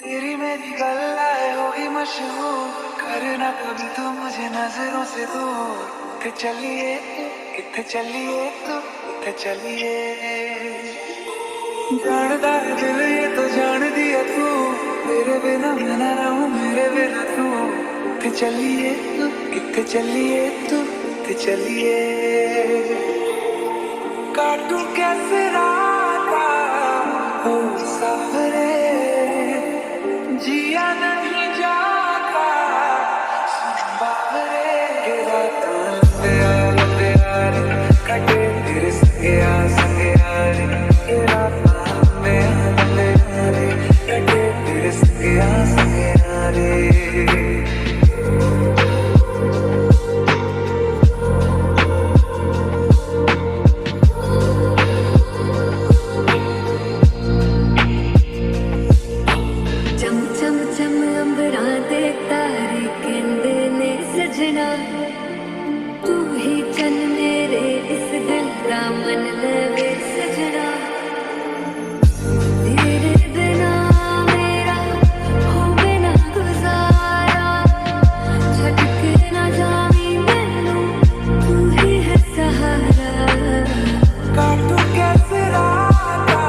तेरी मेरी गल्लाए होगी मशहूर, करना कभी तो मुझे नजरों से दूर। किथे चलिए किथे चलिए तू किथे चलिए, जानदा है दिल ये तो जान दिया तू, तेरे बिना मैं ना रहूं मेरे बिना तू। किथे चलिए तू किथे चलिए तू किथे चलिए, काटूं कैसे राता ओ सावरे, जिया नहीं जाता बाहरे के रातां लंबे यारे कटे तेरे संगे यारे के रातां लंबे यारे कटे तेरे संगे यारे। तू ही चल मेरे इस दिल का मन लगे सजना, तेरे बिना मेरा हो बिना गुजारा, झटके ना जावी मैनू तू ही है सहारा। काटूं कैसे राता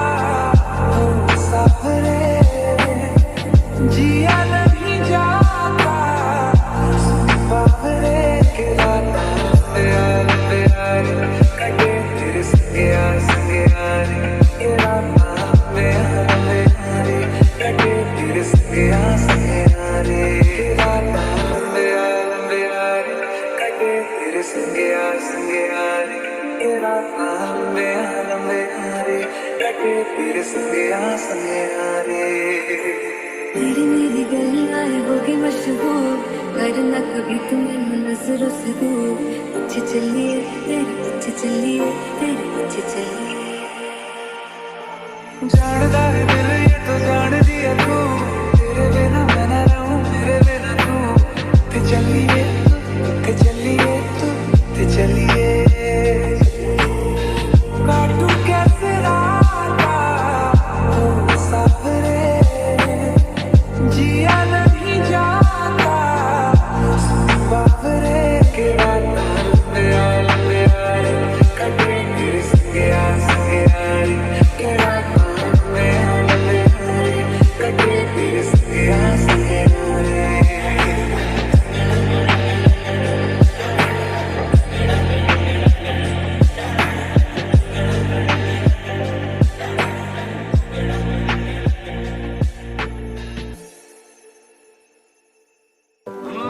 ओ सावरे, जिया नहीं जाता बाहरे के रातां लंबे यारे कटे तेरे संगे यारे के रातां लंबे यारे कटे तेरे संगे यारे के रातां लंबे यारे कटे तेरे संगे यारे के रातां लंबे यारे कटे तेरे संगे यारे। तेरी मेरी गल्लाएं होगी मशहूर, करना कभी तुम नजरों से दूर। पीछे चलिए तेरे पीछे चलिए तेरे पीछे चलिए, जानदा है दिल ये तो जान दिया तू, तेरे बिना मैं ना रहूं मेरे बिना तू। किथे चलिए किथे चलिए तू किथे चलिए, काटूं कैसे राता ओ सावरे, जिया नहीं जाता बाहरे के रातां लंबे यारे कटे तेरे संगे यारे के रातां लंबे यारे कटे तेरे संगे यारे।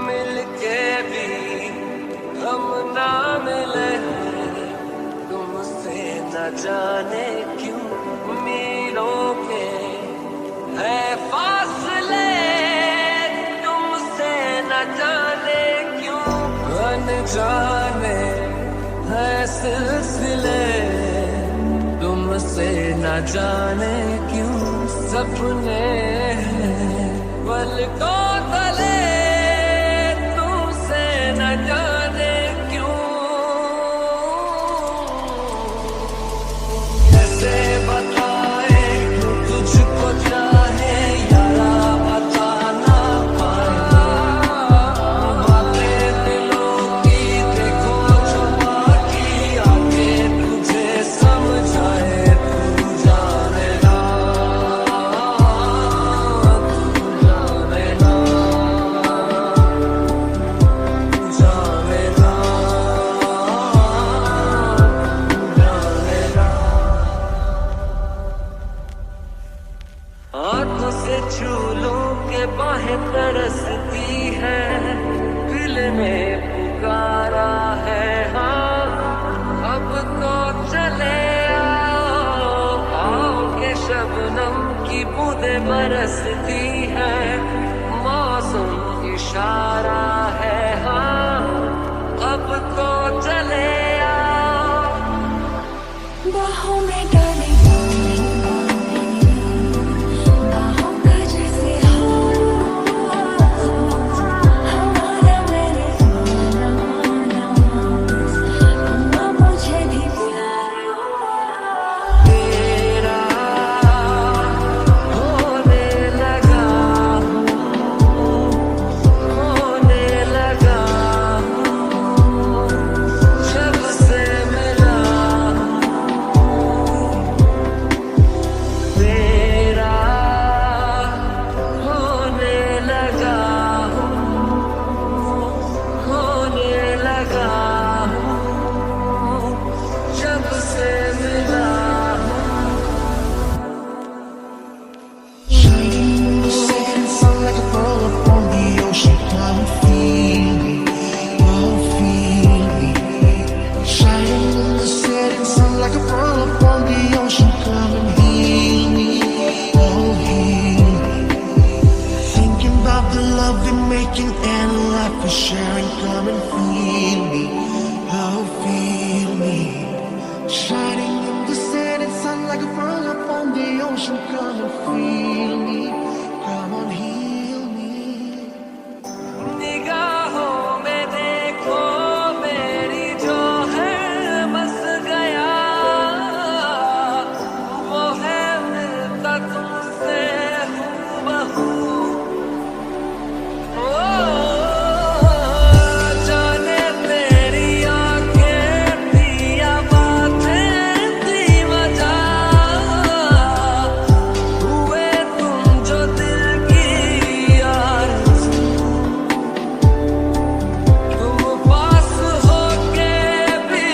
मिलके भी हम ना मिले, तुमसे न जाने क्यों मीलों के है फासले, तुमसे न जाने क्यों अनजाने है सिलसिले, तुमसे न जाने क्यों सपने हैं पलकों तले, तुमसे न जाने क्यों। कैसे बताए क्यों तुझको चाहे यारा बता ना पाए, बातें दिलों की देखो छुपा की आके तुझे समझाए, तू जाने ना तू जाने ना तू जाने ना तू जाने ना। हाथों से छू लूं के बाहें तरसती है, दिल में पुकारा है हाँ अब तो चले आओ के शबनम की बूंदें बरसती है, मौसम इशारा है हाँ अब तो चले आओ। बाहों में डाले बाहों का जैसे हमारा मैंने सुना मुझे भी प्यार तेरा होने लगा making and a life for sharing. Come and feel me, oh feel me. Shining in the setting sun like a pearl upon the ocean. Come and feel me, come on heal me. निगाहों में देखो मेरी जो है बस गया, वो है मिलता तुमसे हूबहू। ओ जाने तेरी आंखें थी या बातें थी मजा, हुए तुम जो दिल की आरज़ू। तुम पास होके भी,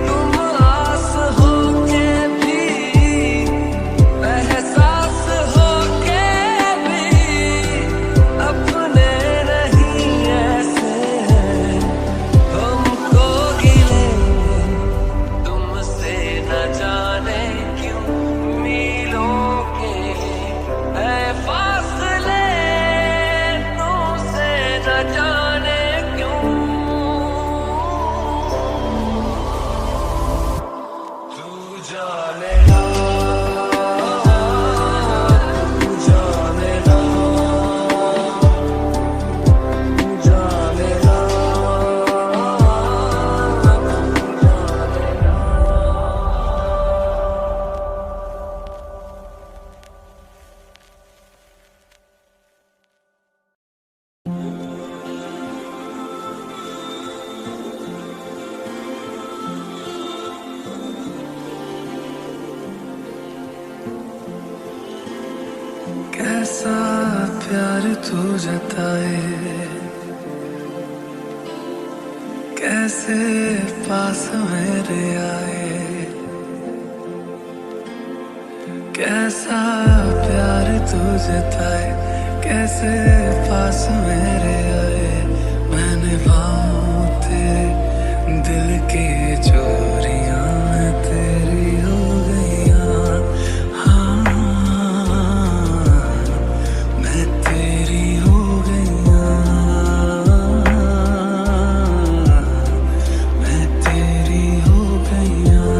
तुम आस होके भी, एहसास होके भी, अपने नहीं ऐसे हैं हमको गिले। तुमसे न जाने क्यों मीलों के है फासले, तुमसे न जाने क्यों। तू जाने ना, तू जाने ना, तू जाने ना, कैसा प्यार तू जताए, कैसे पास मेरे आए। कैसा प्यार तू जताए, कैसे पास मेरे आए। मैंने पाऊं तेरे दिल की चोरियां तेरी हो गईयां। हाँ मैं तेरी हो गईयां, मैं तेरी हो गईयां।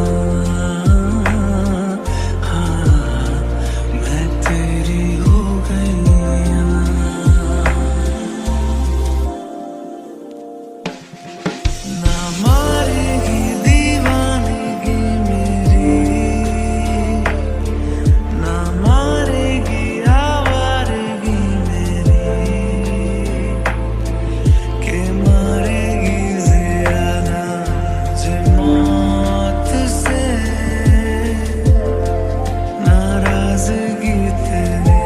हाँ मैं तेरी हो गईयां। ना मारेगी दीवानगी मेरी, ना मारेगी आवारगी मेरी, के मारेगी ज़ियादा जे मौत से नाराज़गी तेरी।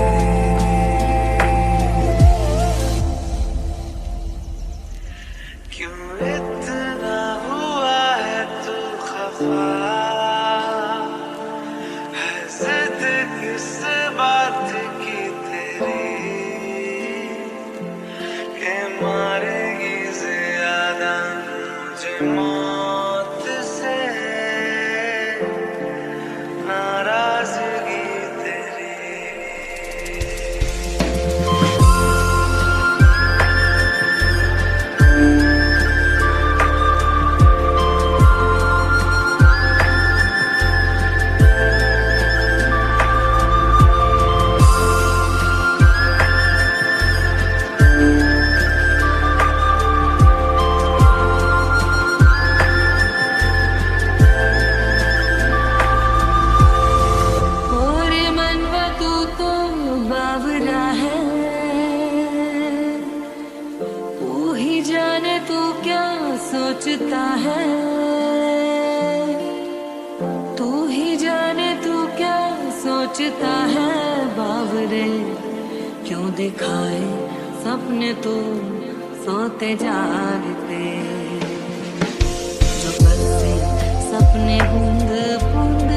क्यों इतना हुआ है तू खफा, है जिद किस बात की तेरी, के मारेगी ज़्यादा मुझे मौत से नाराज़गी तेरी। और मनवा तू तो बावरा है, तू ही जाने तू क्या सोचता है। तू ही जाने तू क्या सोचता है बावरे। क्यों दिखाए सपने तू सोते जागते, जो बरसे सपने बूंद बूंद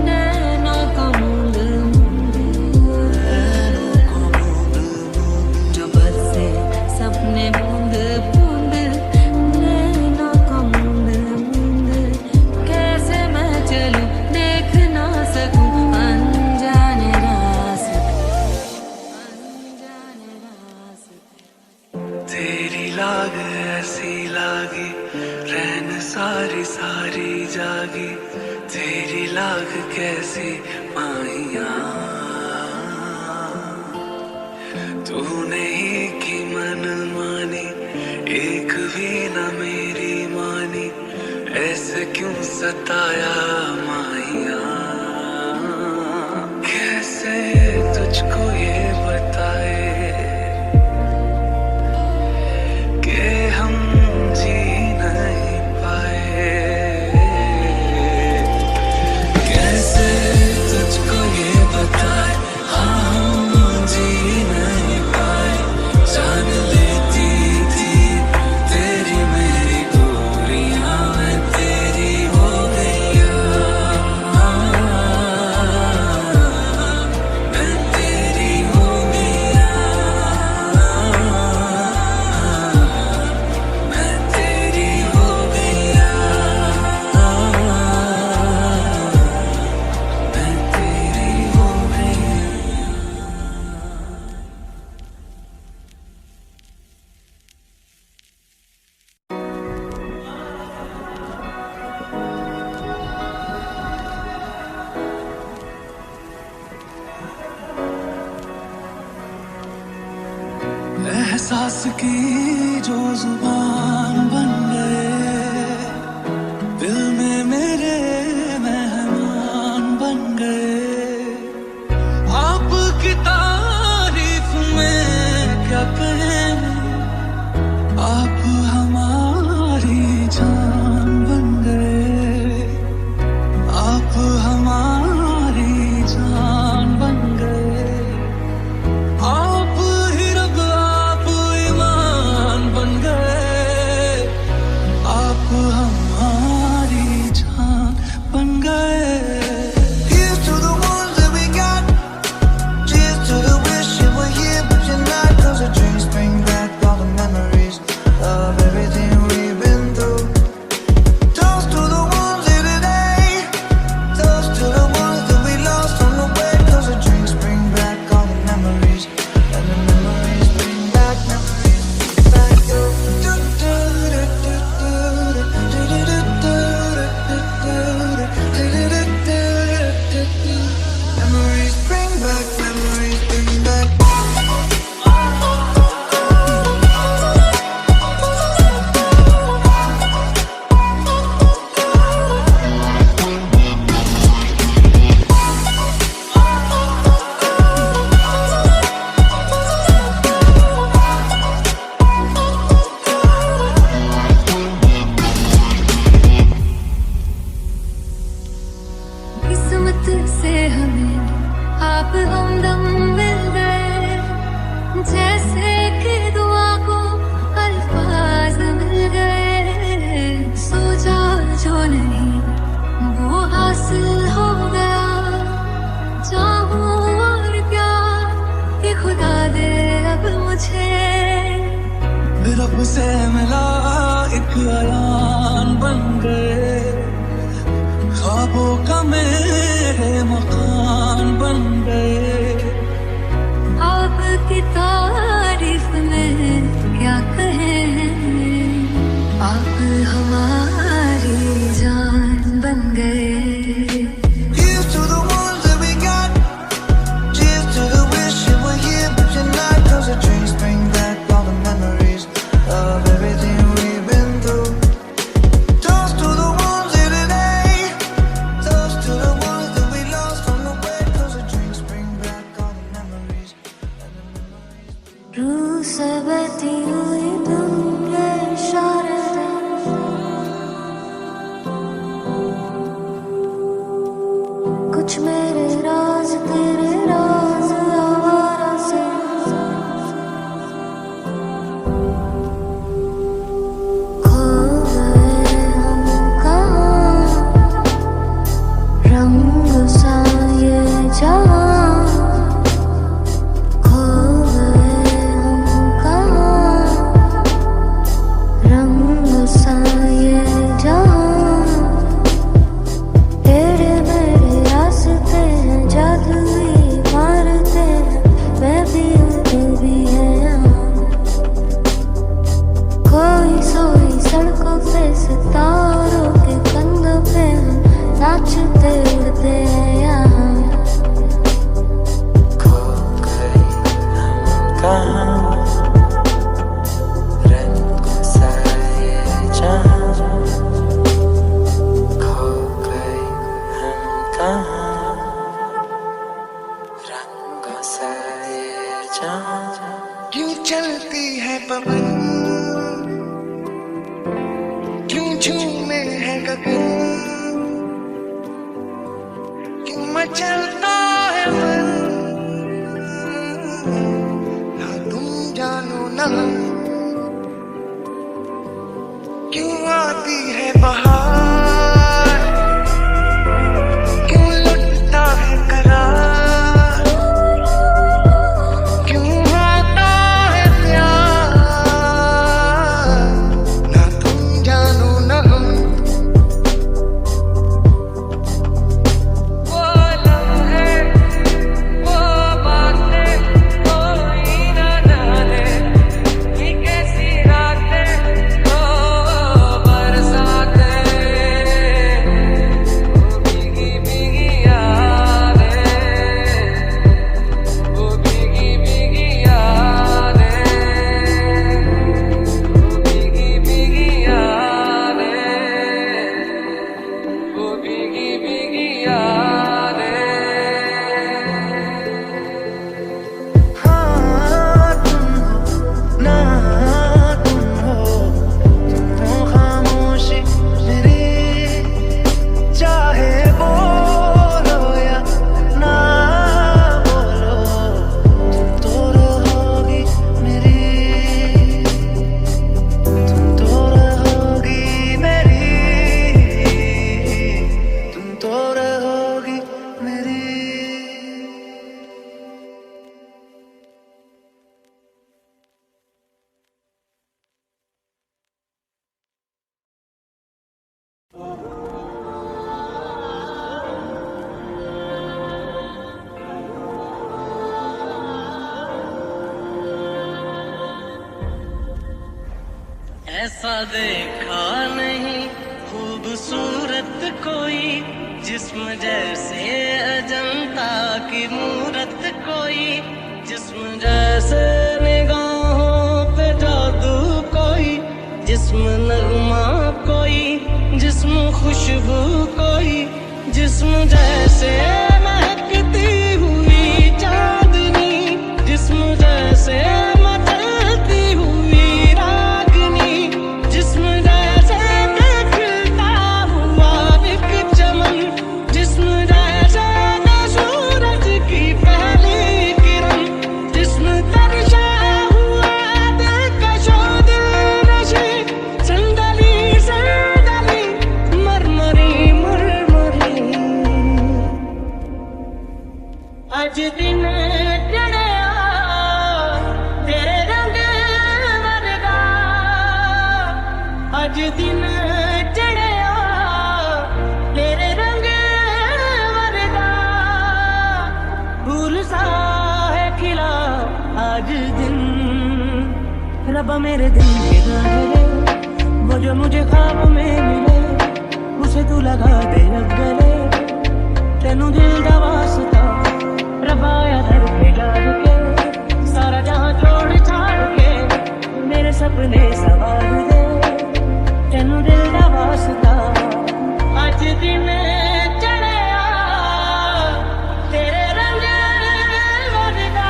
नैनों को मूंद मूंद। जो बरसे सपने बूंद बूंद नैनों को मूंद मूंद। कैसे मैं चलूं देख ना सकूं अनजाने रास्ते, अनजाने रास्ते। सी लागी, रैन सारी सारी जागी, तेरी लाग कैसी माहिया। तूने ही की मन मानी, एक भी न मेरी मानी, ऐसे क्यों सताया माहिया। कैसे तुझको ये बताए कि हम जी नहीं पाए। कैसे तुझको ये बताए, हाँ हम जी नहीं पाए। जान लेती थी तेरी मेरी दूरियां, मैं तेरी हो गया, मैं तेरी हो गया, मैं तेरी हो गया, मैं तेरी हो गया। एहसास की जो जुबान बन गए, दिल में मेरे मेहमान बन गए। आपकी तारीफ में क्या कहें, आप हमारी जान बन गए, आप हमारी जान बन गए। आप ही रब, आप ईमान बन गए, आप हमारी जान बन गए। Here's to the ones that we got. Cheers to the wish you were here, but you're not. 'Cause the drinks bring back all the memories of everything we've been through. Toast to the ones here today. Toast to the ones that we lost on the way. 'Cause the drinks bring back all the memories, and the memories bring back memories. Back you. Memories bring back, memories bring back. किस्मत से हमें आप हमदम मिल गए, जैसे कि दुआ को अल्फाज मिल गए। सोचा जो नहीं वो हासिल हो गया, चाहूं और प्यार ये खुदा दे अब मुझे। रब से मिला एक अयान बन गए, ख्वाबों का मेरे मकान बन गए। आपकी तारीफ में क्या कहें, आप हमारी जान बन गए। Here's to the ones that we got. Cheers to the wish you were here, but you're not. 'Cause the drinks bring back all the memories of everything we've been through. Toast to the ones here today. Toast to the ones that we lost on the way. 'Cause the drinks bring back all the memories, and the memories. रूह से बहती हुई तुम ये इशारे, कुछ मेरे राज तेरे राज आवारा से। खो गए हम कहाँ, रंग सा ये जहाँ। खो गए हम कहाँ, क्यों चलती है पवन, क्यों झूमे है गगन, क्यों मचलता है मन, ना तुम जानो ना क्यों आती है बहार, क्यों लुटता है करार, क्यों आता है प्यार, ना तुम जानो ना हम। वो लम्हे, वो बातें कोई ना जाने कि कैसी रातें वो बरसातें, वो भीगी भीगी यादें, वो भीगी भीगी यादें, वो भीगी भीगी यादें, वो भीगी भीगी यादें। हाँ तुम हो ना तुम हो खामोशी मेरी, चाहे बोलो या ना बोलो, तुम तो रहोगी मेरी, तुम तो रहोगी मेरी, तुम तो रहोगी मेरी। ऐसा देखा नहीं खूबसूरत कोई, जिस्म जैसे अजंता की मूरत कोई, जिस्म जैसे निगाहों पे जादू कोई, जिस्म नगमा कोई, जिस्म खुशबू कोई, जिस्म जैसे महकती हुई चांदनी, जिस्म जैसे मचलती हुई रागनी, जिस्म जैसे खिलता हुआ एक चमन, जिस्म जैसे सूरज की पहली किरण, जिस्म तरशा हुआ दिलकशो दिलनशी, संदली संदली मरमरी मुरमुरी। आज दिन चढ़िया तेरे रंग वर्गा, आज दिन चढ़िया तेरे रंग वर्गा, फूल सा है खिला आज दिन, रब्बा मेरे दिल के गाने, वो जो मुझे ख्वाब में मिले, उसे तू लगा दे अब गले, तेनू दिल दा वास्ता रब्बा या दर पे डाल के, सारा जहां छोड़ छाड़ के मेरे सपने सवार दे, तेनू दिल दा वास्ता आज दिन चढ़िया तेरे रंग वर्गा।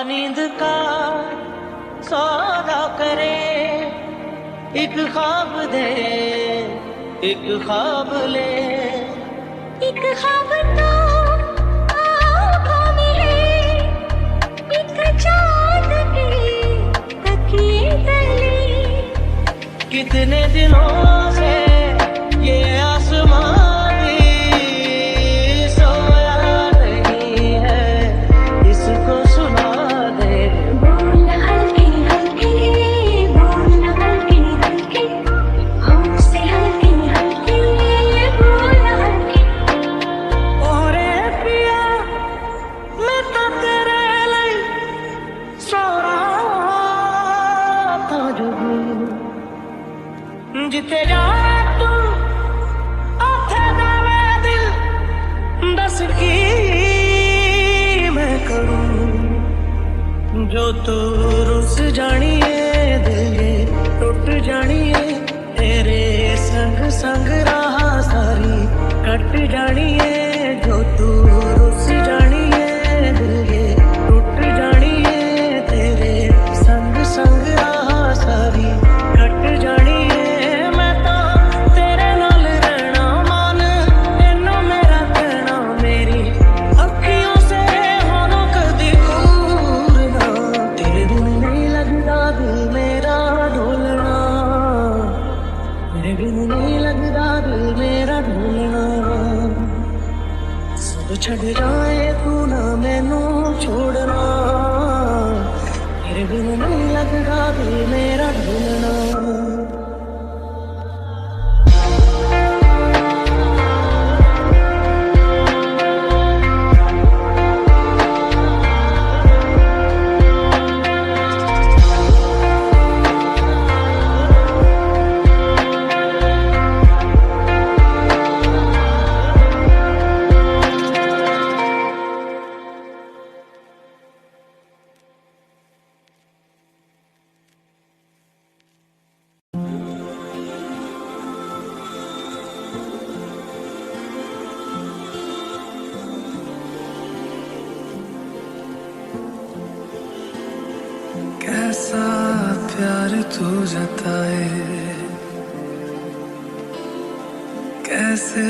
नींद का सौदा करे, एक ख्वाब दे एक ख्वाब ले, एक ख्वाब तो आँखों में है, एक चाँद की तकिए तले, कितने दिनों से ये आसमान भी सोया नहीं है, इसको सुना दे। बोल हल्के हल्के, बोल हल्के हल्के, हमसे हल्के हल्के, बोल हल्के। ओरे पिया मैं तो तेरे लिए सो रहा था जुगनू, जिथे जाए तू उथे जावे दिल, दस की मैं करूं जो तू रुस जानिए दिल ये टूट जानिए, तेरे संग संग राह सारी कट जानिए, जो तू रुस जानिए दिल ये टूट जानिए, तेरे संग संग राह सारी कट जानिए। मैं तो तेरे नाल रहना मान, तेनों मेरा कहना, मेरी अखियों से होना कदी दूर ना, तेरे बिन नहीं लगता दिल मेरा ढोलना, तेरे बिन नहीं लगता दिल मेरा ढोलना। सब छड़ जाए तू ना मैनू छोड़ना, तेरे बिन नहीं लगता दिल मेरा ढोलना। कैसा प्यार तू जताए, कैसे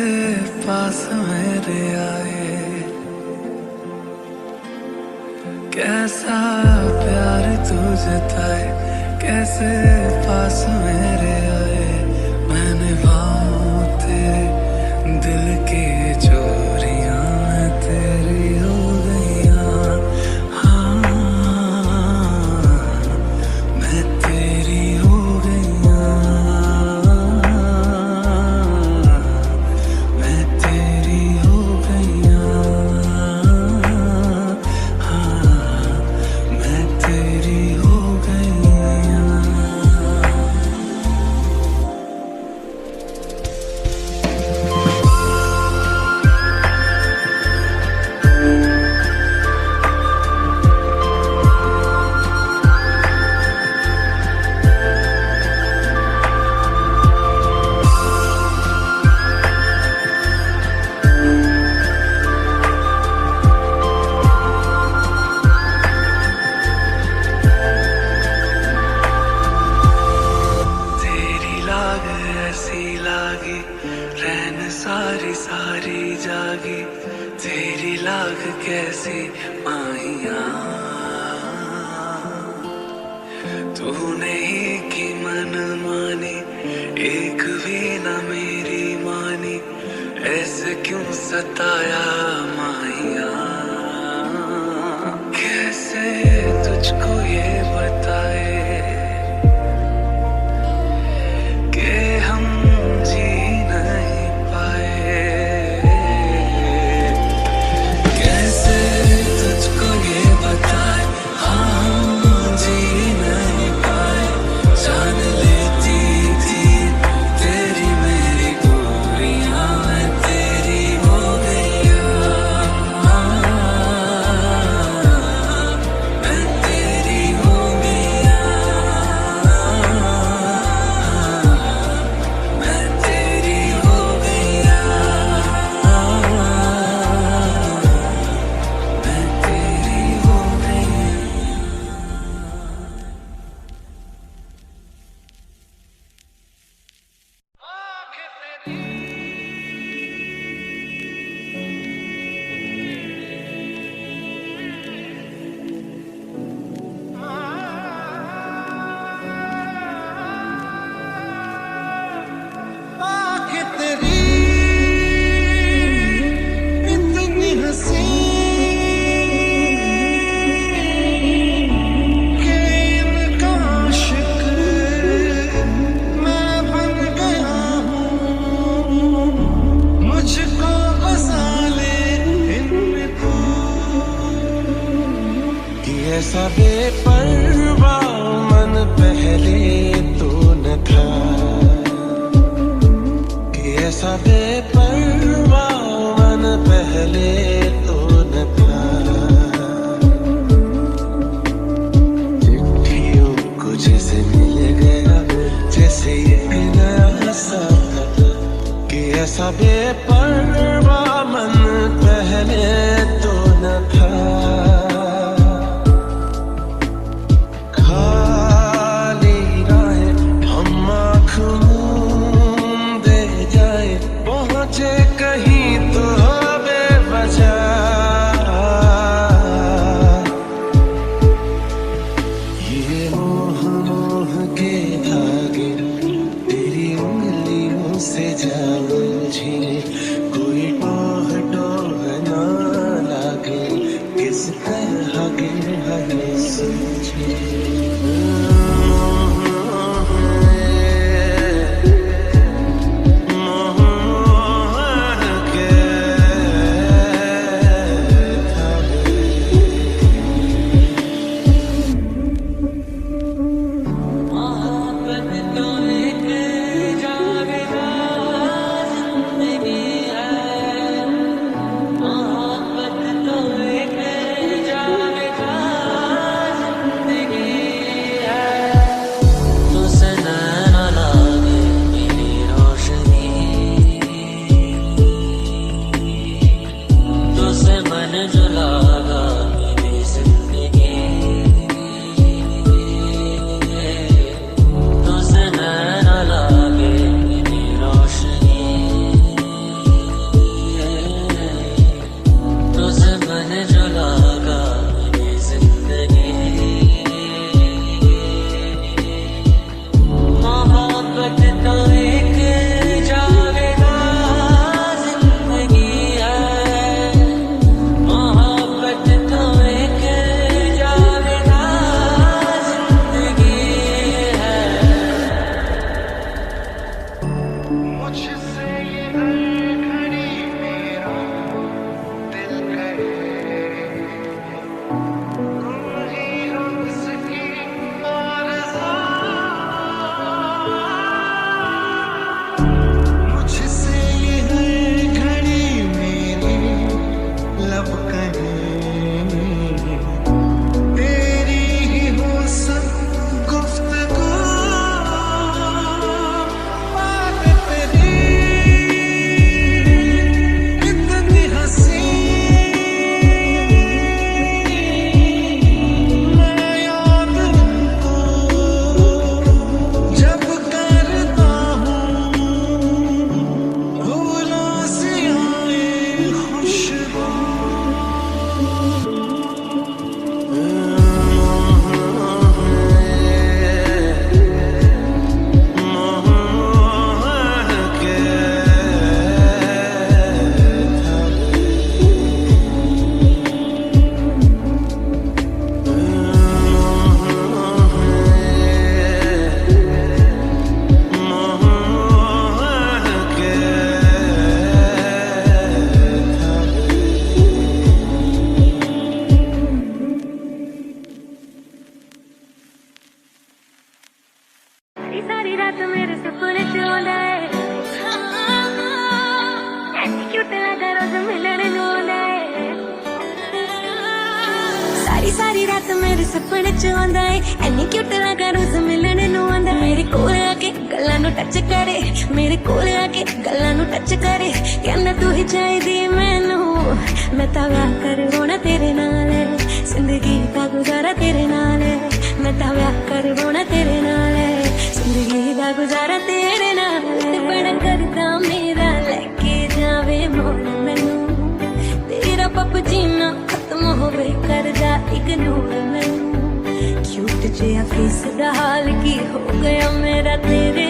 पास मेरे आए, कैसा प्यार तू जताए, कैसे पास मेरे आए। मैंने भाव तेरे दिल की चोरियां तेरी हो गईयां, हाँ मैं तेरी हो गईयां, मैं तेरी हो गईयां, हाँ मैं तेरी हो गईयां। तेरी लाग ऐसी लागी, रैन सारी सारी जागी, तेरी लाग कैसी माहिया, तूने ही की मन मानी, एक भी न मेरी मानी, ऐसे क्यों सताया माहिया। कैसे तुझको ये बताए कि हम जी नहीं पाए, कैसे तुझको ये बताए, हाँ हम जी नहीं पाए। जान लेती थी तेरी मेरी दूरियां, मैं तेरी हो गईयां, मैं तेरी हो गईयां, मैं तेरी हो गईयां, मैं तेरी हो गईयां। आँखें तेरी इतनी हंसी कि इनका आशिक मैं बन गया हूँ, मुझको बसा ले इनमें तू। कि ऐसा बेपरवाह मन पहले तो न था, कैसा बेपरवाह मन पहले तो न था, चिट्ठियों को जैसे मिल गया जैसे ये नया सा था, कि ऐसा बेपरवाह मन पहले तो न था। कहीं तो बेवजह ये मोह मोह के धागे तेरी उंगलियों से जा उलझे, कोई टोह टोह ना लागे किस तरह के हमें सूझे। सारी रात मेरे सपने च आंदा है, ऐसी क्यूट लगा रोज मिलन नूं आंदा है। सारी रात मेरे सपने च आंदा है, ऐनी क्यूट लगा रोज मिलन नूं आंदा है। मेरे कोल आके गल्लां नूं टच करे, मेरे कोल आके गल्लां नूं टच करे, कहंदा तू ही चाहिदी मैनूं, मैं तां विआह करवाउणा तेरे नाल, जिंदगी दा गुजारा तेरे नाल, मैं तां विआह करवाउणा तेरे नाल, जिंदगी दा गुजारा तेरे नाल। बड़ा करदा मेरा लेके जावे मोड़ मैनू, तेरा पप जीना खत्म होवे करदा इग्नोर मैनू। क्यूट जिहा फेस दा हाल की हो गया मेरा तेरे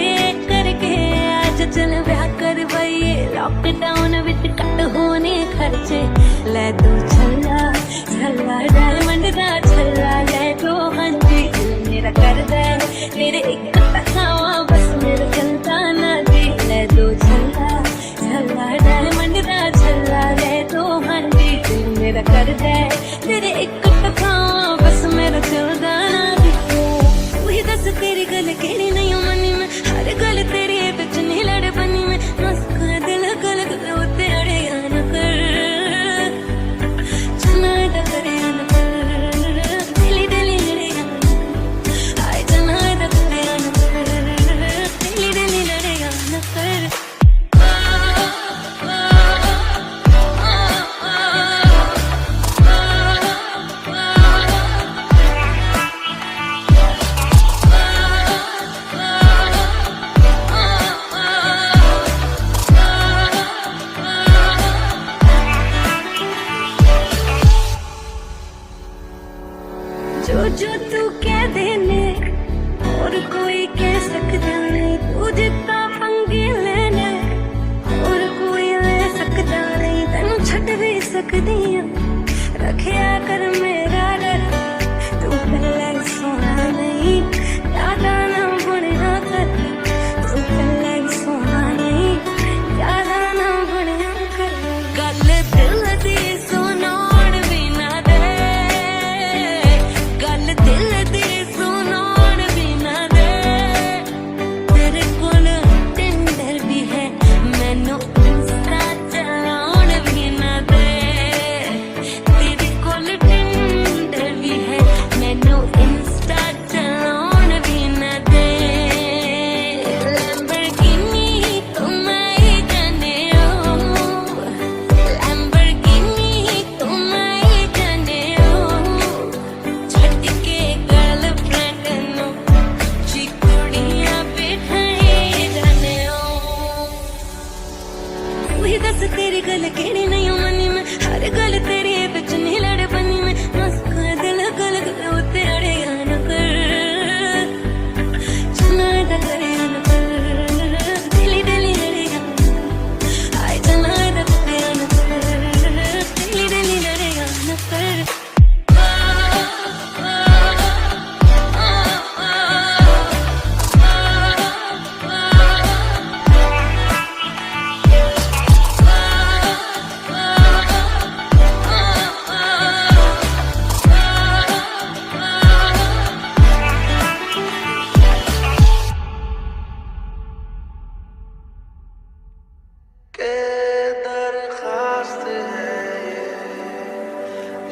करके, आज चल ब्याह करवाइए लॉकडाउन विच कट होने खर्चे। ले दो छल्ला छल्ला डायमंड दा छल्ला, ले दो हांजी दिल मेरा करदा तेरे एक तसावा बस मेरा चलता ना जी। ले दो छल्ला छल्ला डायमंड दा छल्ला, ले दो हांजी दिल मेरा करदा तेरे एक तसावा बस मेरा चलता ना जी। वही दस तेरी गल केड़ी नहीं मनी में, हर गल तेरी बिच नहीं लड़ बनी में, ना सुख दे कह सकदा नहीं तू जितना पंगे लेने और कोई ले सकदा नहीं तेनू छड्ड भी सकदी हां रखिया कर मेरा डर तू पहले सोना नहीं ज्यादा ना बनया कर तू पहले सोना नहीं ज्यादा ना बनया कर गल दिल दी सुनाउण भी ना दे गल दिल दी सुनाउण भी ना दे तेरे कोल टेंडर भी है मैनू इंस्टा चलाउण भी ना दे तेरे कोल टेंडर भी है मैनू इंस्टा चलाउण भी ना दे लैम्बोर्गिनी तू मैं ही जाने हो लैम्बोर्गिनी तू मैं ही जाने हो छड्ड के गर्लफ्रेंड नू चिकुड़ियां बिठाई जाने हो तू ही दस तेरी गल केड़ी नहीं मनी मैं हर गल तेरी बिच नहीं लड़ बनी मैं मस्का दिल गल उते अड़ेगा न कर चुना दा करेगा न कर दिली दिली लड़ेगा आए चना दा पतेगा न कर दिली दिली लड़ेगा न कर के दरखास्त है ये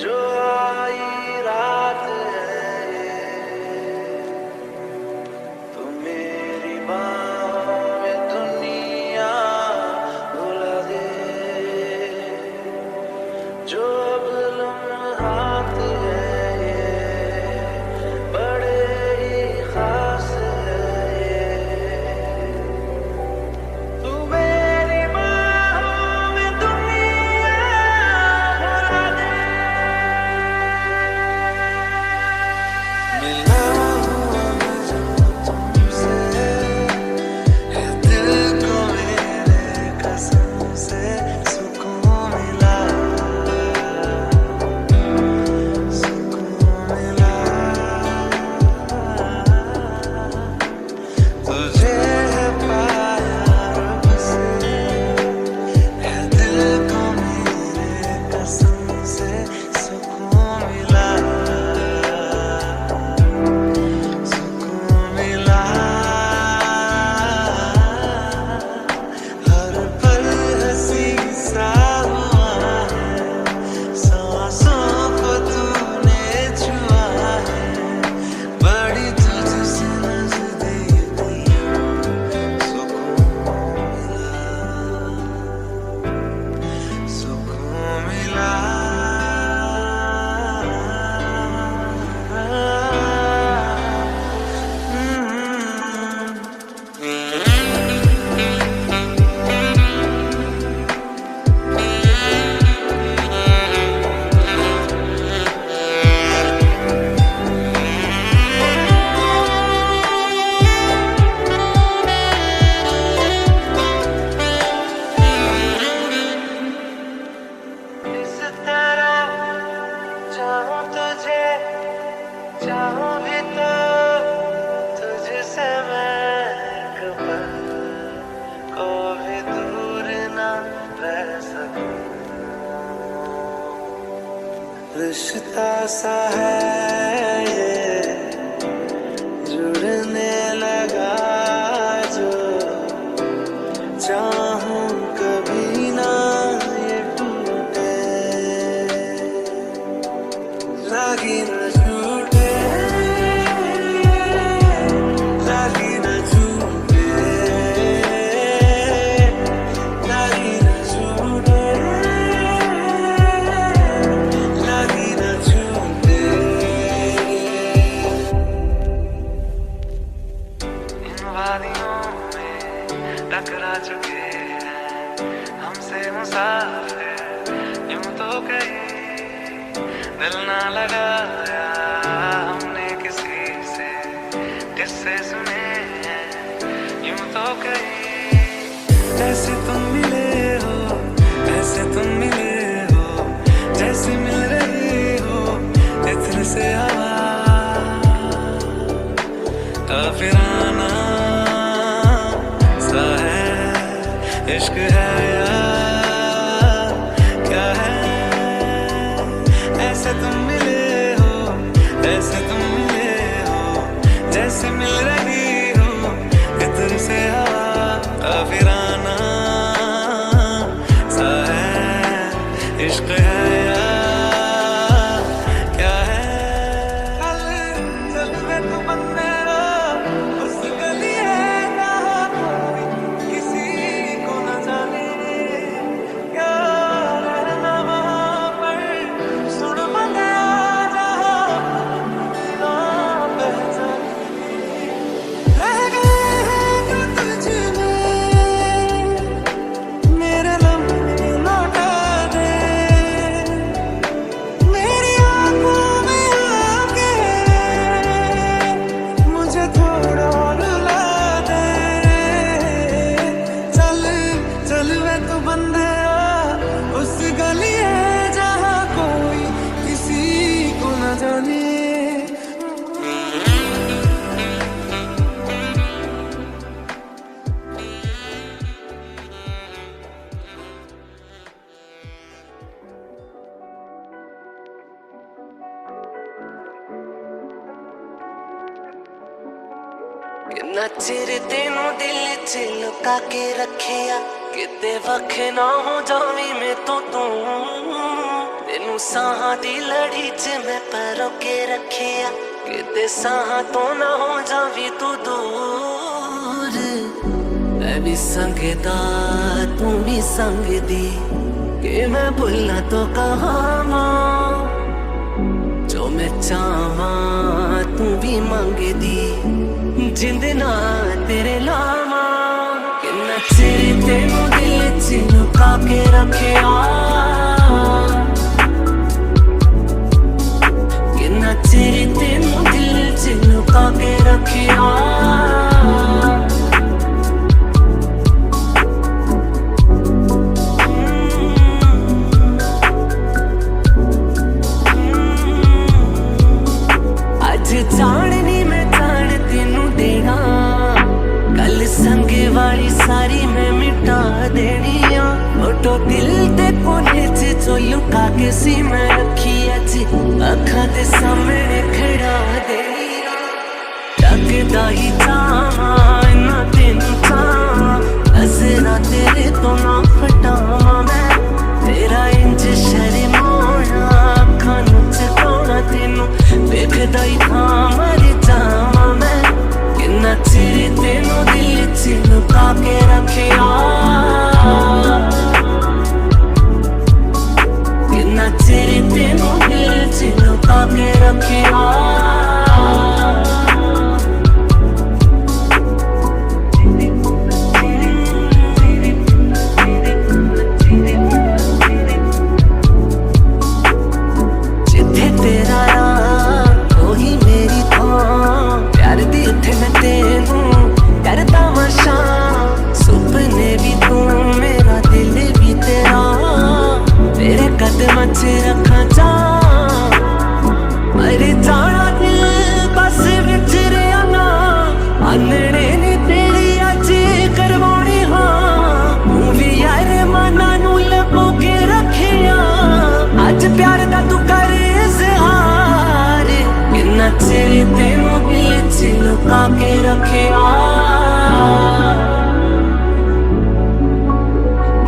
जो आई रात है ये तू मेरी बाहों में दुनिया भुला दे जो अब लम्हात है ये बड़े ही खास है ये तू मेरी बाहों में दुनिया भुला दे मिला हुआ मैं जो तुमसे है दिल को मेरे कसम से सुकून मिला तुझे पाया रब से है दिल को मेरे कसम से सुकून मिला हर पल हंसी सा हुआ है सांसों को तूने छुआ है बड़ी तुझसे नजदीकी सुकून मिला इस तरह चाहूं तुझे चाहूं भी तो तुझसे मैं कभी को भी दूर ना रह सकूं रिश्ता सा है ये जुड़ने लगा जो चाहूं कभी ना ये टूटे लागी न छूटे लागी न छूटे लागी न छूटे लागी न छूटे इन वादियों में टकरा चुके हैं हमसे मुसाफिर यूं तो कहीं दिल ना लगाया हमने किसी से किससे सुने कहीं जैसे तुम मिले हो, ऐसे तुम मिले हो, जैसे मिल रही हो इत्र से हवा। काफिराना सा है इश्क है या क्या है, ऐसे तुम मिले हो, ऐसे तुम मिले हो, जैसे मिल रही हो इत्र से हवा। काफिराना सा है इश्क है या क्या है। चल वे तू बंदे उस गली है जहाँ कोई किसी को न जाने, क्या रहना वहाँ पर सुन बंदे जहाँ ना पहचाने। रह गए हैं जो तुझ में मेरे लम्हे लौटा दे, मेरी आंखों में आके मुझे थोड़ा रुला दे। चल चल वे तू बंदे उस गली है जहाँ कोई किसी को न जाने। किन्ना चिर तेनू दिल च लुका के रखिया, किते वख ना हो जावी मैं तो तू। तेनू साहां दी लड़ी च मैं परो के रखिया, किते साहां तो ना हो जावी तू दूर। मैं भी संगदा तू भी संगदी, कि मैं भुला तो कहां जो मैं चाहवा तू भी मंगदी। जिंद ना तेरे लावा, किन्ना चिर तेनू दिल च लुका के रखिया, किन्ना चिर तेनू दिल च लुका के रखिया। आज जानी मैं जान तेनू देना, कल संगे वाली सारी मैं मिटा देनी आ। फोटो दिल दे कोने च जो लुका के सी मैं रखी अज अखां दे सामने खड़ा देनी आ। लगदा ही चाहवा इन्ना तेनू चाहवा, नज़रां तेरे तो ना फटावा मैं। तेरा इंज शर्माना अखां नू चकाउणा तेनू वेखदा ही था मर जावा मैं। किन्ना चिर तेनू दिल च लुका के रखिया, किन्ना चिर तेनू दिल च लुका के रखिया। जिथे तेरा राह ओही मेरी थां, प्यार दी उत्थे मैं तेनू करदा मशा। सुपने भी तू मेरा दिल भी तेरा, तेरे कदमां च रखां जा। मर जाना दिल बस विच रहा ना, आनने नी तेरी अज करवानी हाँ। तू भी यार मना नू लपो के रखिया, अज प्यार दा तू कर इज़हार। किन्ना चिर तेनू दिल च लुका के रखिया,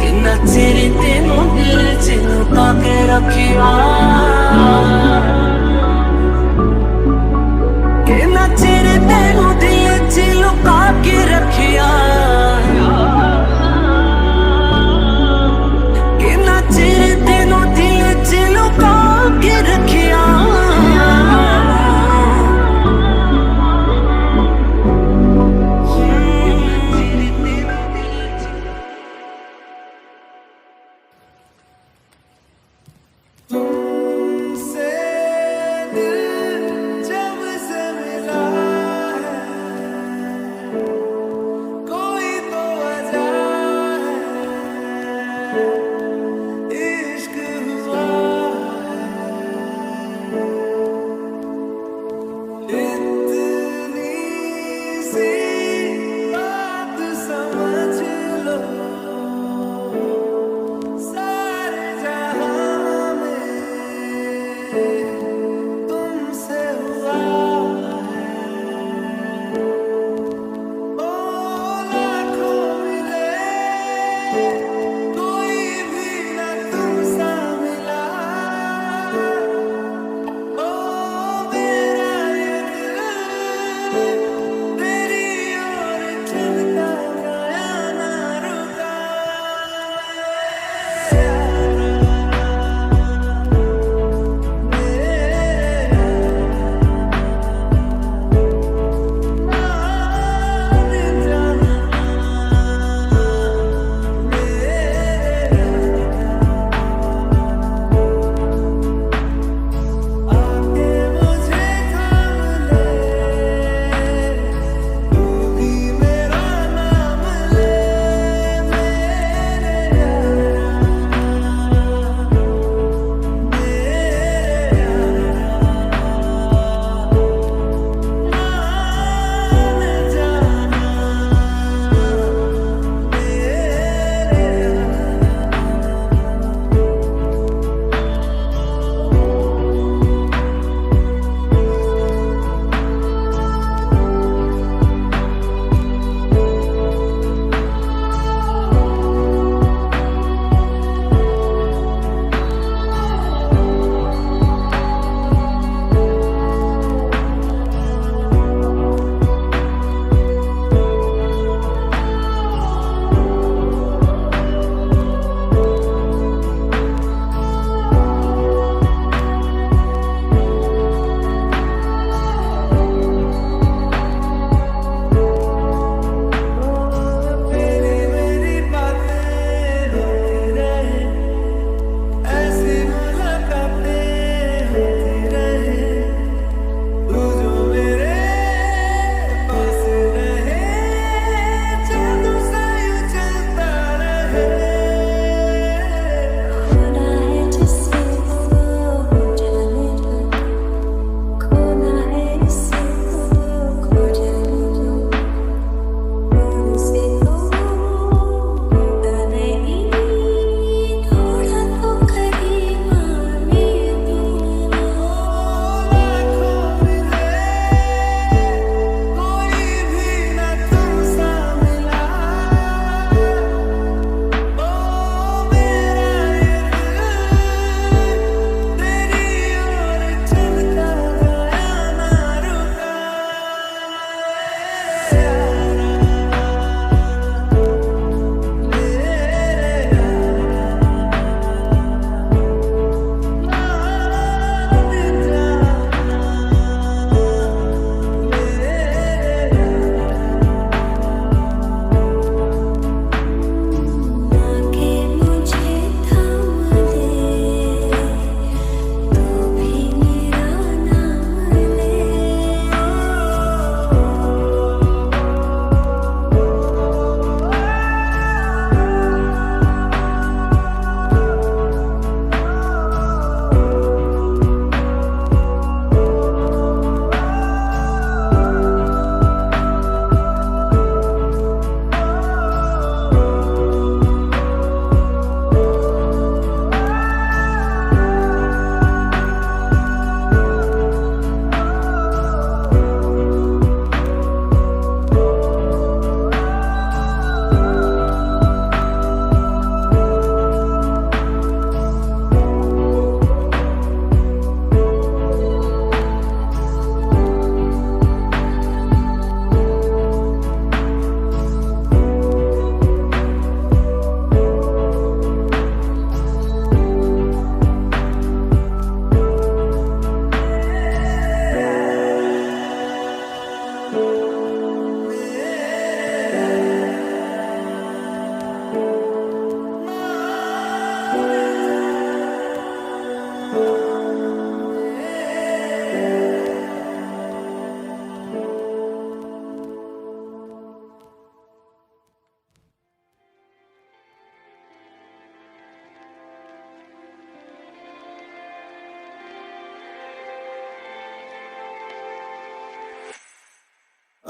किन्ना चिर तेनू दिल च लुका के रखिया। किन्ना चिर तेनू दिल च लुका के रखिया, किन्ना चिर तेनू दिल च लुका के रखिया।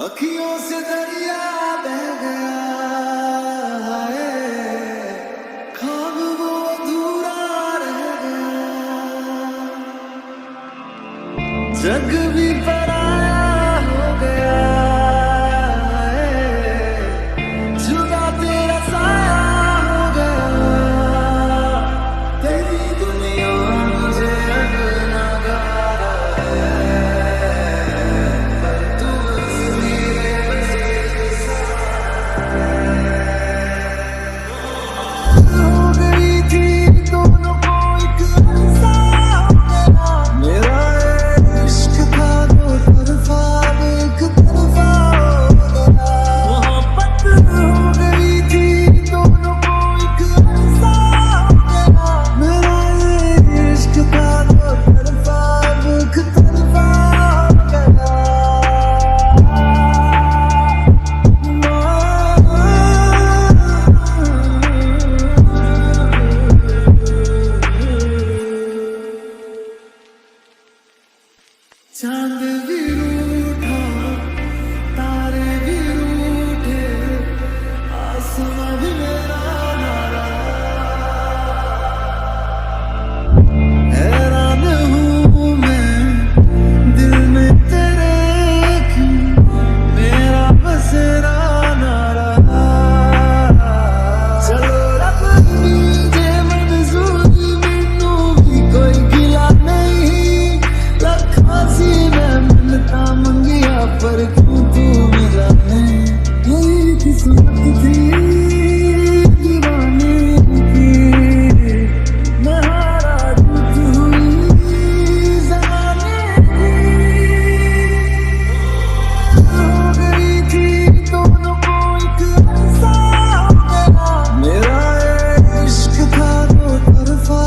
अखियों से दरिया बह गया है, ख्वाब वो अधूरा रह गया, जग भी पराया हो गया है, जुदा तेरा साया हो गया, तेरी दुनिया मुझे अब नगारा है, पर तू हो गई थी दोनों को एक अरसा मेरा इश्क था दो तरफा एक तरफा हो गया, मोहब्बत हो गई थी दोनों को एक अरसा मेरा इश्क था दो तरफा एक तरफा हो चांद भी रूठा तारे भी रूठे आसमां भी मेरा नारा, हैरान हूँ मैं दिल में तेरे क्यों मेरा बसेरा नारा, चलो रब दीजे मंजूरी मैनू भी कोई गिला नहीं, लखा सी मैं मिलता मंगिया पर क्यों तू मिला नहीं, यही किस्मत थी दीवाने की, मैं हारा जीत हुई ज़माने की, हो गई थी दोनों को एक अरसा मेरा इश्क था दो तरफा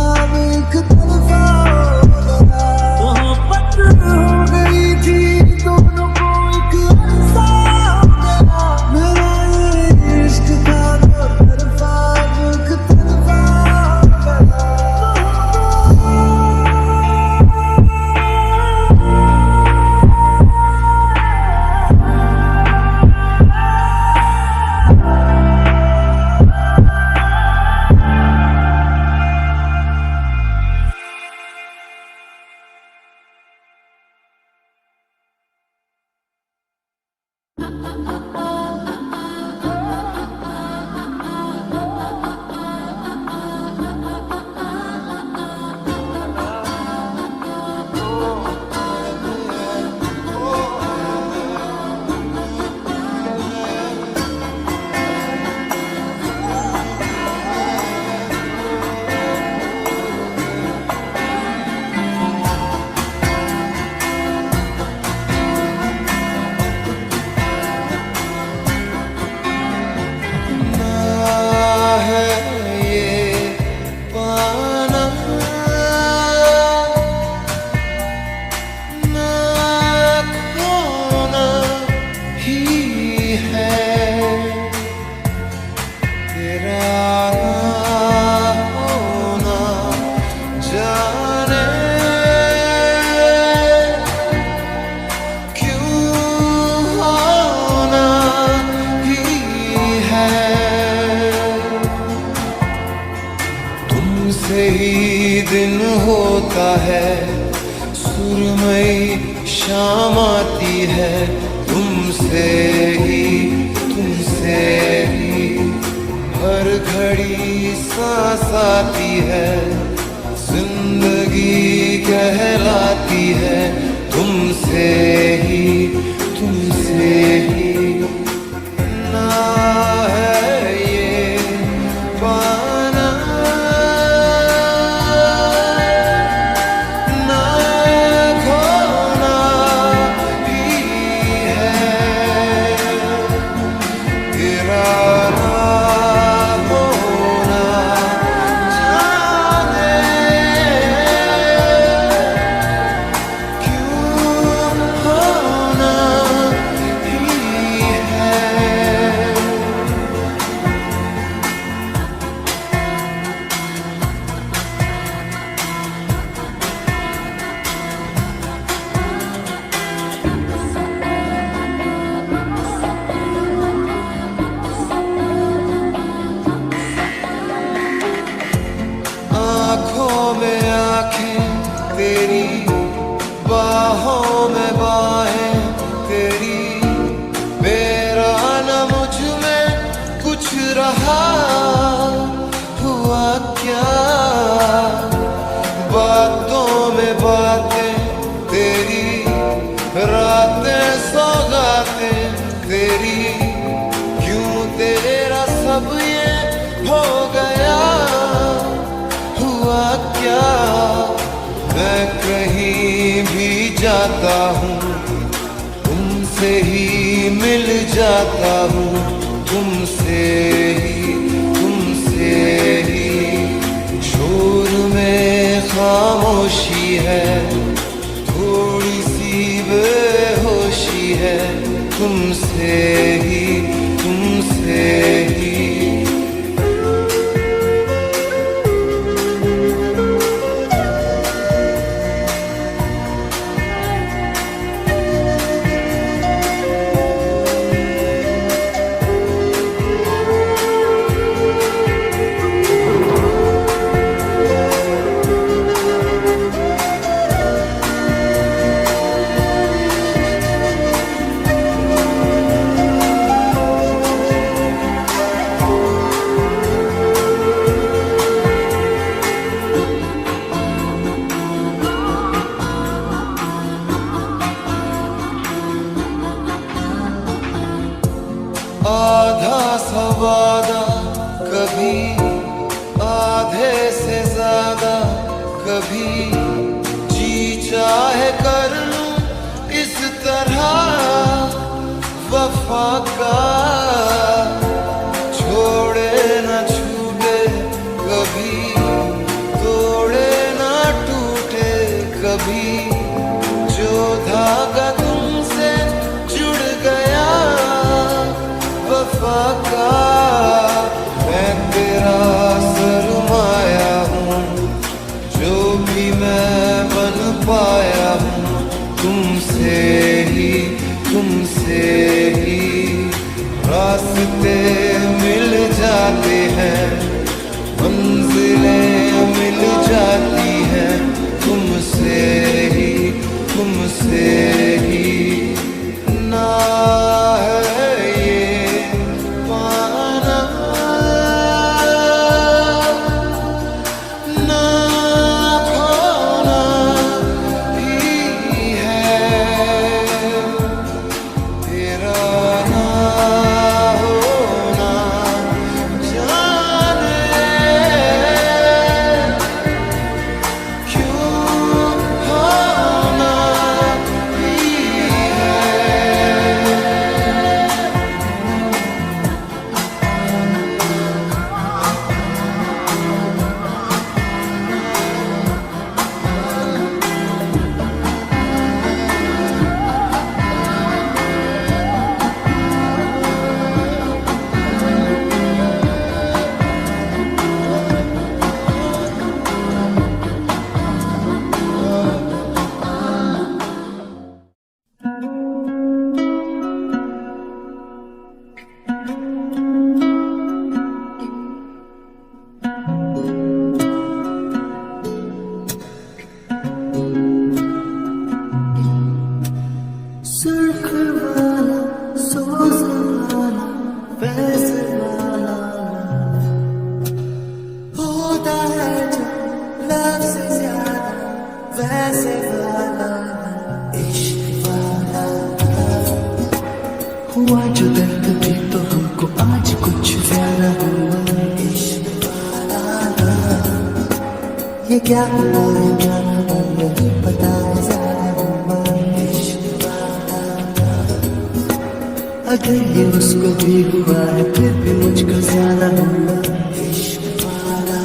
एक तरफा हो गया, मोहब्बत हो गई थी दोनों को एक अरसा मेरा इश्क था दो तरफा एक तरफा हो गया। तुमसे ही दिन होता है, सुरमई शाम आती है, तुमसे ही हर घड़ी सांस आती है, जिंदगी कहलाती है, तुमसे ही ना है ये पाना ना खोना ही है, तेरा ना होना जाने क्यों होना ही तेरी बाहों में बाहें तेरी, मेरा न मुझ में कुछ रहा, हुआ क्या? बातों में बातें तेरी, रातें सौगातें तेरी, क्यों तेरा सब ये हो गया, हुआ क्या? मैं कहीं भी जाता हूँ तुमसे ही मिल जाता हूँ, तुमसे ही शोर में खामोशी है, थोड़ी सी बेहोशी है, तुमसे ही आधा सवादा कभी, आधे से ज्यादा कभी, जी चाहे कर लूं इस तरह वफा का, छोड़े न छूटे कभी, तोड़े न टूटे कभी, जो धागा तुमसे जुड़ गया वफा का, मैं तेरा सरमाया हूँ, जो भी मैं बन पाया हूँ, तुमसे ही रास्ते मिल जाते हैं, मंजिलें मिल जाती हैं, तुमसे ही ना है ये पाना, ना खोना ही है, तेरा ना होना जाने क्यों होना ही है। हुआ जो दर्द भी तो हमको आज कुछ ज्यादा हुआ, इश्क वाला ये क्या हुआ है क्या हुआ नहीं पता है ज्यादा हुआ, इश्क वाला अगर ये उसको भी हुआ है फिर भी मुझको ज्यादा हुआ, इश्क वाला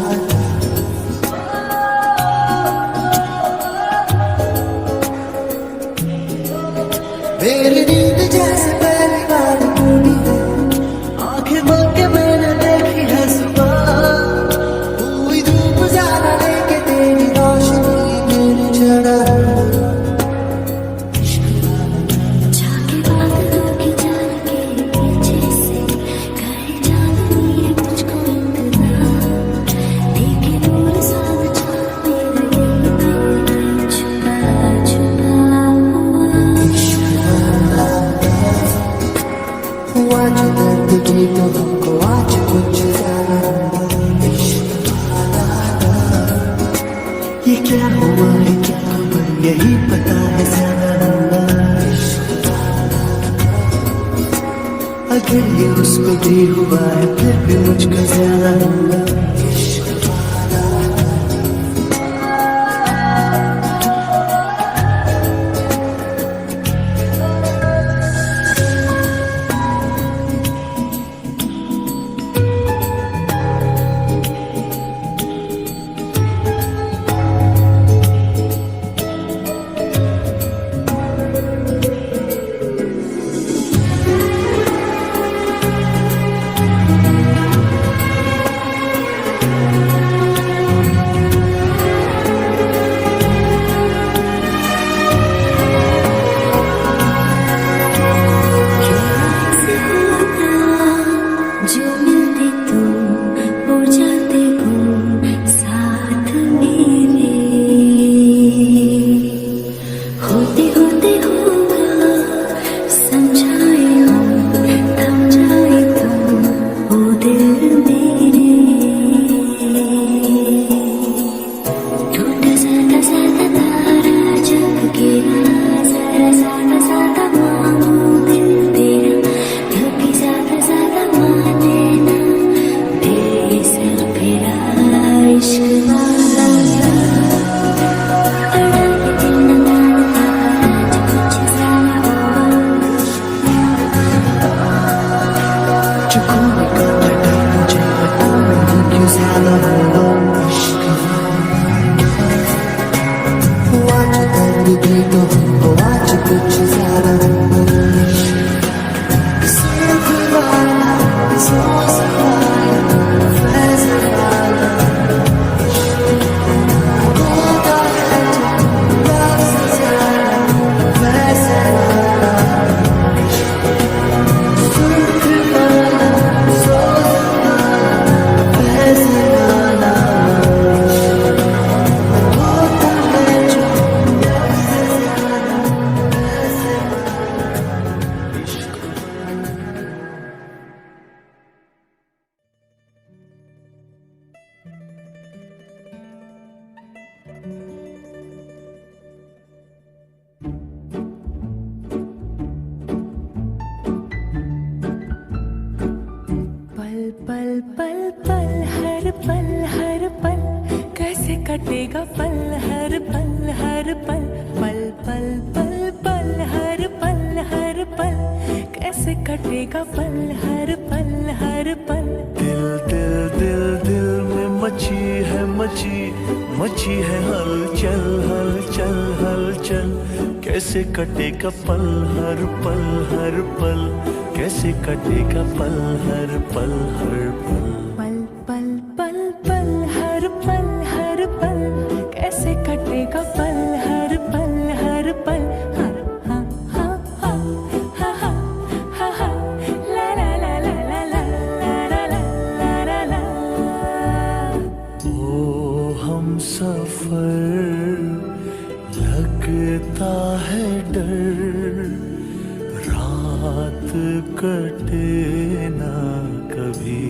मेरी नींद जैसे पहली बार टूटी है, आंखें बंद के मैंने देखी है सुबह, हुई धूप ज्यादा लेके तेरी रोशनी मेरी जड़ा, जाके बात होगी जान के पीछे से, करे जान ये मुझको जिसको भी हुआ है फिर भी मुझको ज्यादा हुआ इश्क वाला। जो मिलते तुम हो जाते गुम साथ मेरे, होते होते होगा समझाए हम थम जाए तुम हो दिल मेरे। टूटा सादा सादा तारा जग गिरा जरा सादा सादा मांगू दिल तेरा, कभी ज्यादा ज्यादा माने ना बेसर फिरा इश्क वाला। अड़ा के दिल न मानता आज कुछ ज्यादा हुआ चुकू में काटा डर मुझे पता नहीं क्यों ज्यादा हुआ इश्क हुआ जो दर्द भी तो हमको आज कुछ ज्यादा हुआ सिर्फ वाला सोच वाला फैज़ वाला होता है जो लफ्ज़ ज्यादा वैसे वाला सिर्फ वाला सोच वाला फैज़ वाला होता है जो लफ्ज़ ज्यादा वैसे वाला इश्क। पल पल पल पल हर पल कैसे कटेगा पल हर पल पल पल पल पल हर पल कैसे कटेगा पल हर पल। दिल दिल दिल दिल में मची है हलचल हलचल हलचल, कैसे कटेगा पल हर पल, कैसे कटेगा पल हर पल। पल पल पल पल हर पल कैसे कटेगा पल हर पल। हा हा हा हा हा हा हा ला ला ला ला ला ला ला ला ला ला। ओ हम सफर लगता है डर, रात कटे ना कभी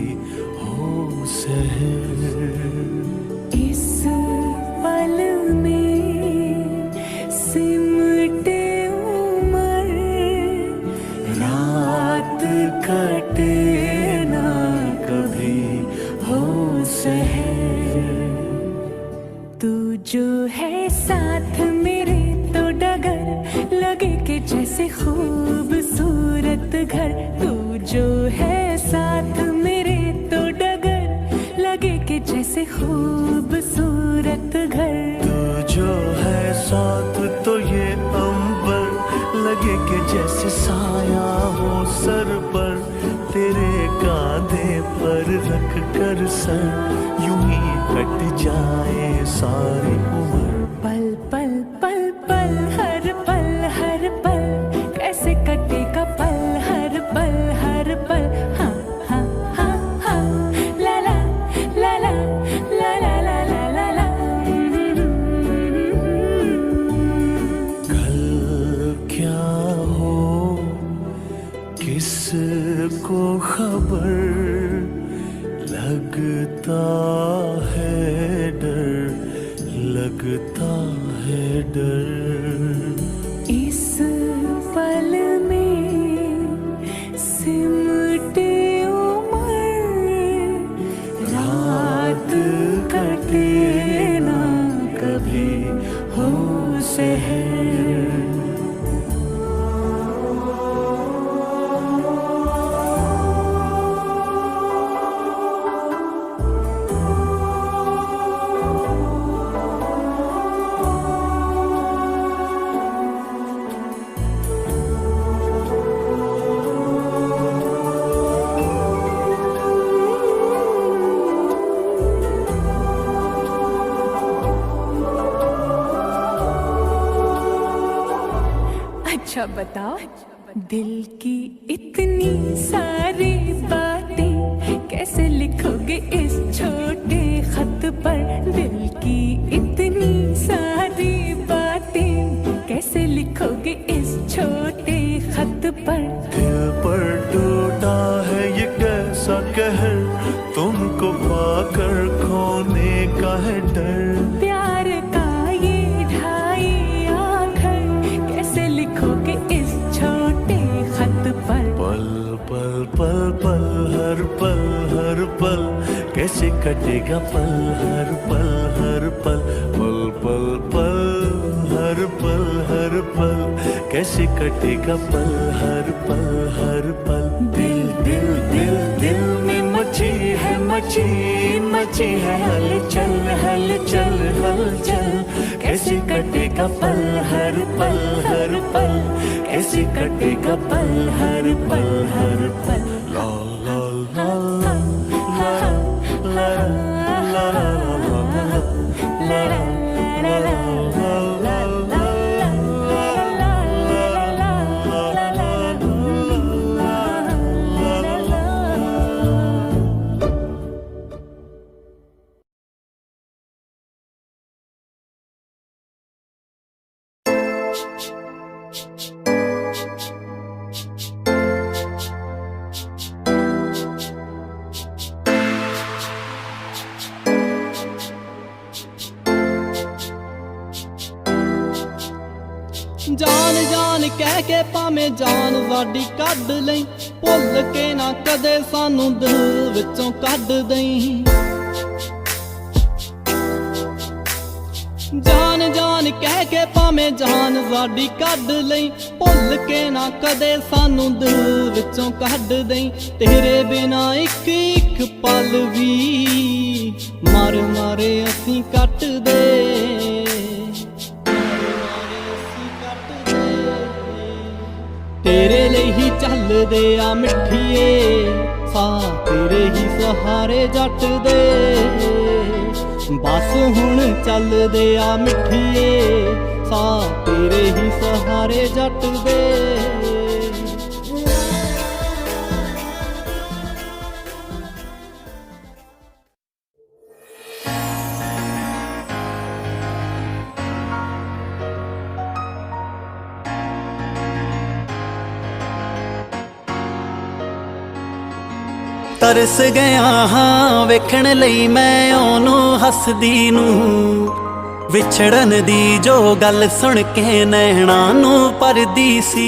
हो सहर। इस पल में सिमटे उमर, रात कटे ना कभी हो सहर। तू जो है साथ मेरे तो डगर लगे कि जैसे खूबसूरत घर। तू जो है साथ मेरे तो डगर लगे कि जैसे खूबसूरत घर। तू जो है साथ तो ये अंबर लगे कि जैसे साया हो सर पर, तेरे कांधे पर रख कर सर यूं ही कट जाए सारी उम्र। पल पल पल पल हर पल कैसे कटेगा पल हर पल। हा हा हा हा ला ला ला ला ला ला ला ला ला ला। कल क्या हो किसको खबर, लगता है डर, लगता है डर। इस पल में सिमटे अच्छा बताओ, दिल की इतनी सारी बातें कैसे लिखोगे इस छोटे खत पर? दिल की इतनी सारी बातें कैसे लिखोगे इस छोटे खत पर? दिल पर टूटा है ये कैसा कहर, तुमको पाकर खोने का है डर। प्यार का ये ढाई आखर कैसे लिखोगे इस छोटे खत पर? पल पल पल पल हर पल कैसे कटेगा पल हर पल पल पल पल हर पल कैसे कटेगा पल हर पल। दिल दिल दिल दिल में मची है हलचल हलचल हलचल, कैसे कटेगा पल हर पल कैसे कटेगा पल हर पल। ला ला ला ला ला ला ला ला ला ला जान जान कह के भावें जान साडी कढ लई, भुल के ना कदे सानू दिल विचों कढ दई। जान जान कह के भावें जान साडी कढ लई, भुल के ना कदे सानू दिल विचों कढ दई। तेरे बिना एक एक पल भी मर मारे असीं कट दे। तेरे लिए ही चलदे आ मिठिए, सा तेरे ही सहारे जट दे। बस हुण चलदे आ मिठिए, सा तेरे ही सहारे जट दे। तरस गया हाँ वेखण लई मैं ओनू हसदी नू, विछड़न दी जो गल सुन के नैणा नू परदी सी।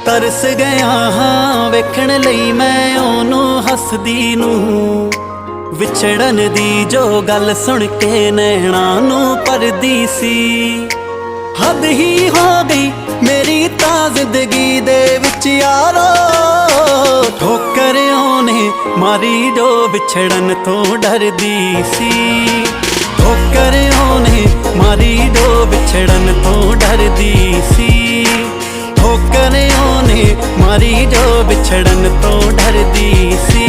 तरस गया हाँ वेखण लई मैं ओनू हसदी नू, विछड़न दी जो गल सुन के नैणा नू परदी सी। हद ही हो गई मेरी ता जिंदगी दे विच यारो, ठोकर ओने मारी जो विछड़न तो डरदी सी। ठोकर ओने मारी जो विछड़न तो डरदी सी। ठोकर ओने मारी जो विछड़न तो डरदी सी।